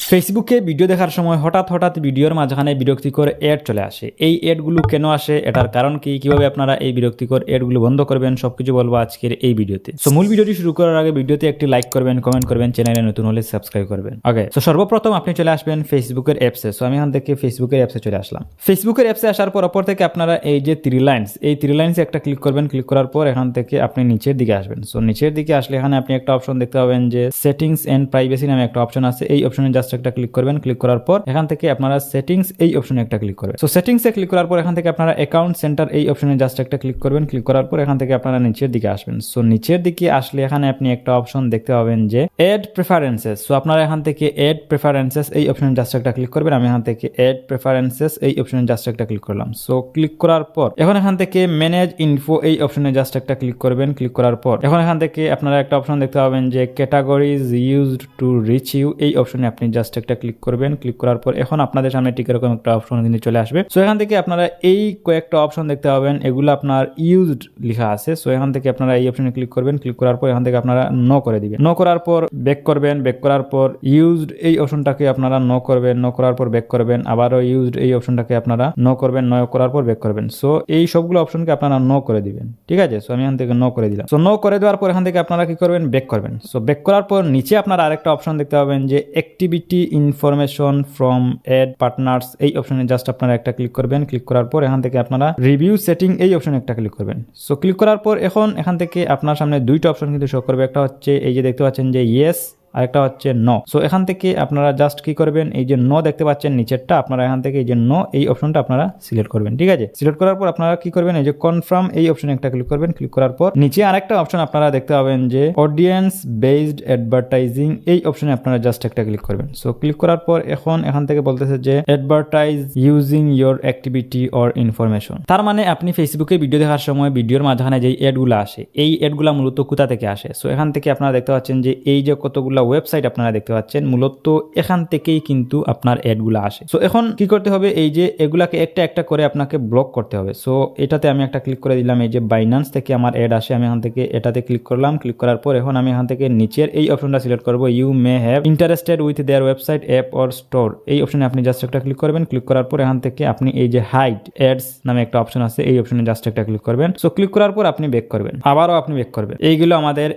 ফেসবুকে ভিডিও দেখার সময় হঠাৎ ভিডিওর মাঝখানে বিরক্তিকর অ্যাড চলে আসে। এই অ্যাডগুলো কেন আসে, এটার কারণ কি, কিভাবে আপনারা এই বিরক্তিকর অ্যাডগুলো বন্ধ করবেন, সবকিছু বলবো আজকের এই ভিডিওতে। সো মূল ভিডিওটি শুরু করার আগে ভিডিওতে একটি লাইক করবেন, কমেন্ট করবেন, চ্যানেলে নতুন হলে সাবস্ক্রাইব করবেন। ওকে, সো সর্বপ্রথম আপনি চলে আসবেন ফেসবুকের অ্যাপসে। সো আমি এখান থেকে ফেসবুকের অ্যাপসে চলে আসলাম। ফেসবুকের অ্যাপসে আসার পর অপর থেকে আপনারা এই যে থ্রি লাইনস, এই থ্রি লাইনসে একটা ক্লিক করবেন। ক্লিক করার পর এখান থেকে আপনি নিচের দিকে আসবেন। সো নিচের দিকে আসলে এখানে আপনি একটা অপশন দেখতে পাবেন যে সেটিংস এন্ড প্রাইভেসি নামে একটা অপশন আছে। এই অপশনে জাস্ট একটা ক্লিক করবেন। ক্লিক করার পর এখান থেকে আপনারা সেটিংস এই অপশনে একটা ক্লিক করবেন। সো সেটিংসে ক্লিক করার পর এখান থেকে আপনারা অ্যাকাউন্ট সেন্টার এই অপশনে জাস্ট একটা ক্লিক করবেন। ক্লিক করার পর এখান থেকে আপনারা নিচের দিকে আসবেন। সো নিচের দিকে আসলে এখানে আপনি একটা অপশন দেখতে পাবেন যে এড প্রেফারেন্সেস। সো আপনারা এখান থেকে এড প্রেফারেন্সেস এই অপশনে জাস্ট একটা ক্লিক করবেন। আমি এখান থেকে এড প্রেফারেন্সেস এই অপশনে জাস্ট একটা ক্লিক করলাম। সো ক্লিক করার পর এখন এখান থেকে ম্যানেজ ইনফো এই অপশনে জাস্ট একটা ক্লিক করবেন। ক্লিক করার পর এখন এখান থেকে আপনারা একটা অপশন দেখতে পাবেন যে categories used to reach you এই অপশনে আপনি জাস্ট একটা ক্লিক করবেন। ক্লিক করার পর এখন আপনাদের সামনে ঠিক এরকম একটা অপশন কিন্তু চলে আসবে। সো এখান থেকে আপনারা এই কয়েকটা অপশন দেখতে পাবেন, এগুলো আপনার ইউজড লেখা আছে। সো এখান থেকে আপনারা এই অপশনে ক্লিক করবেন। ক্লিক করার পর এখান থেকে আপনারা নো করে দিবেন। নো করার পর ব্যাক করবেন। ব্যাক করার পর ইউজড এই অপশনটাকে আপনারা নো করবেন। নো করার পর ব্যাক করবেন। আবারও ইউজড এই অপশনটাকে আপনারা নো করবেন। নো করার পর ব্যাক করবেন। সো এই সবগুলো অপশনকে আপনারা নো করে দিবেন। ঠিক আছে, সো আমি এখান থেকে নো করে দিলাম। সো নো করে দেওয়ার পর এখান থেকে আপনারা কি করবেন, ব্যাক করবেন। সো ব্যাক করার পর নিচে আপনারা আরেকটা অপশন দেখতে পাবেন যে activity information from ad partners এই অপশনে জাস্ট আপনারা একটা ক্লিক করবেন। ক্লিক করার পর এখান থেকে আপনারা রিভিউ সেটিং এই অপশনে একটা ক্লিক করবেন। সো ক্লিক করার পর এখন এখান থেকে আপনার সামনে দুইটা অপশন কিন্তু শো করবে। একটা হচ্ছে এই যে দেখতে পাচ্ছেন যে ইয়েস, আরেকটা হচ্ছে নো। সো এখান থেকে আপনারা জাস্ট কি করবেন, এই যে নো দেখতে পাচ্ছেন নিচেরটা, আপনারা এখান থেকে এই যে নো এই অপশনটা আপনারা সিলেক্ট করবেন। ঠিক আছে, সিলেক্ট করার পর আপনারা কি করবেন, এই যে কনফার্ম এই অপশনে একটা ক্লিক করবেন। ক্লিক করার পর নিচে আরেকটা অপশন আপনারা দেখতে পাবেন যে অডিয়েন্স বেসড অ্যাডভার্টাইজিং এই অপশনে আপনারা জাস্ট একটা ক্লিক করবেন। সো ক্লিক করার পর এখন এখান থেকে বলতেছে যে advertise using your activity or information. তার মানে আপনি ফেসবুকে ভিডিও দেখার সময় ভিডিওর মাঝখানে যে অ্যাডগুলো আসে, এই অ্যাডগুলো মূলত কোথা থেকে আসে। সো এখান থেকে আপনারা দেখতে পাচ্ছেন যে এই যে কতগুলো ওয়েবসাইট আপনারা দেখতে পাচ্ছেন, মূলত এখান থেকেই কিন্তু আপনার অ্যাডগুলো আসে। সো এখন কি করতে হবে, এই যে এগুলাকে একটা একটা করে আপনাকে ব্লক করতে হবে। সো এটাতে আমি একটা ক্লিক করে দিলাম। এই যে বাইন্যান্স থেকে আমার অ্যাড আসে, আমি এখান থেকে এটাতে ক্লিক করলাম। ক্লিক করার পর এখন আমি এখান থেকে নিচের এই অপশনটা সিলেক্ট করব, you may have interested with their website app or store এই অপশনে আপনি জাস্ট একটা ক্লিক করবেন। ক্লিক করার পর এখান থেকে আপনি এই যে হাইড অ্যাডস নামে একটা অপশন আছে, এই অপশনে জাস্ট একটা ক্লিক করবেন। সো ক্লিক করার পর আপনি ব্যাক করবেন, আবারও আপনি ব্যাক করবেন। এইগুলো আমাদের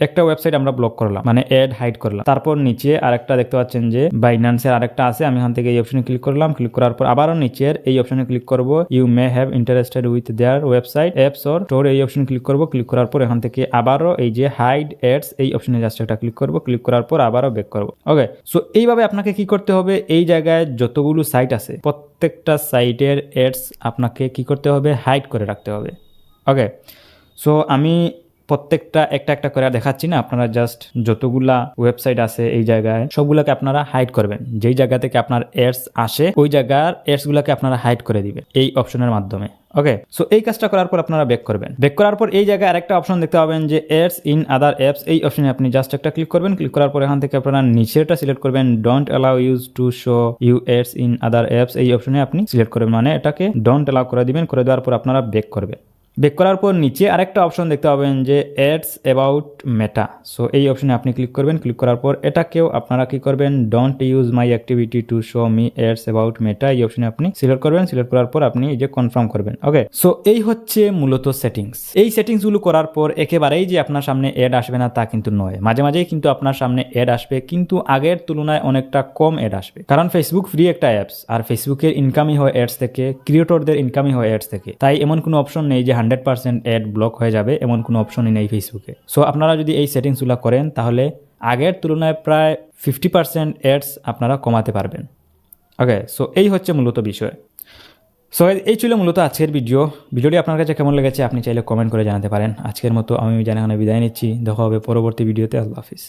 একটা ওয়েবসাইট আমরা ব্লক করলাম, মানে অ্যাড হাইড করলাম। তারপর নিচে আরেকটা দেখতে পাচ্ছেন যে বাইন্যান্সের আরেকটা আছে, আমি এখান থেকে এই অপশনে ক্লিক করলাম। ক্লিক করার পর আবারও নিচের এই অপশনে ক্লিক করব, you may have interested with their website apps or store এই অপশনে ক্লিক করব। ক্লিক করার পর এখান থেকে আবারও এই যে হাইড অ্যাডস এই অপশনে জাস্ট একটা ক্লিক করব। ক্লিক করার পর আবারও ব্যাক করব। ওকে, সো এইভাবে আপনাকে কি করতে হবে, এই জায়গায় যতগুলো সাইট আছে প্রত্যেকটা সাইটের অ্যাডস আপনাকে কি করতে হবে, হাইড করে রাখতে হবে। ওকে, সো আমি প্রত্যেকটা একটা একটা করে দেখাচ্ছি না, আপনারা জাস্ট যতগুলা ওয়েবসাইট আছে এই জায়গায় সবগুলোকে আপনারা হাইড করবেন। যেই জায়গা থেকে আপনার অ্যাডস আসে ওই জায়গার অ্যাডসগুলোকে আপনারা হাইড করে দিবেন এই অপশনের মাধ্যমে। ওকে, সো এই কাজটা করার পর আপনারা ব্যাক করবেন। ব্যাক করার পর এই জায়গায় আরেকটা অপশন দেখতে পাবেন যে অ্যাডস ইন আদার অ্যাপস এই অপশনে আপনি জাস্ট একটা ক্লিক করবেন। ক্লিক করার পর এখান থেকে আপনারা নিচেরটা সিলেক্ট করবেন, don't allow use to show you ads in other apps এই অপশনে আপনি সিলেক্ট করবেন, মানে এটাকে ডোন্ট অ্যালাউ করে দিবেন। করে দেওয়ার পর আপনারা ব্যাক করবেন। ব্যাক করার পর নিচে আরেকটা অপশন দেখতে পাবেন যে অ্যাডস অ্যাবাউট মেটা। সো এই অপশনে আপনি ক্লিক করবেন। ক্লিক করার পর এটাকেও আপনারা কি করবেন, don't use my activity to show me ads about Meta এই অপশনে আপনি সিলেক্ট করবেন। সিলেক্ট করার পর আপনি এই যে কনফার্ম করবেন। ওকে, সো এই হচ্ছে মূলত সেটিংস। এই সেটিংসগুলো করার পর একেবারেই যে আপনার সামনে অ্যাড আসবে না তা কিন্তু নয়, মাঝে মাঝেই কিন্তু আপনার সামনে অ্যাড আসবে, কিন্তু আগের তুলনায় অনেকটা কম অ্যাড আসবে। কারণ ফেসবুক ফ্রি একটা অ্যাপস, আর ফেসবুকের ইনকামই হয় অ্যাডস থেকে, ক্রিয়েটরদের ইনকামই হয় অ্যাডস থেকে। তাই এমন কোনো অপশন নেই যে 100% অ্যাড ব্লক হয়ে যাবে, এমন কোনো অপশনই নেই ফেসবুকে। সো আপনারা যদি এই সেটিংসগুলো করেন তাহলে আগের তুলনায় প্রায় 50% অ্যাডস আপনারা কমাতে পারবেন। ওকে, সো এই হচ্ছে মূলত বিষয়। সো এই ছিল মূলত আজকের ভিডিওটি আপনার কাছে কেমন লেগেছে আপনি চাইলে কমেন্ট করে জানাতে পারেন। আজকের মতো আমি জানাখানে বিদায় নিচ্ছি, দেখা হবে পরবর্তী ভিডিওতে। আল্লাহ হাফিজ।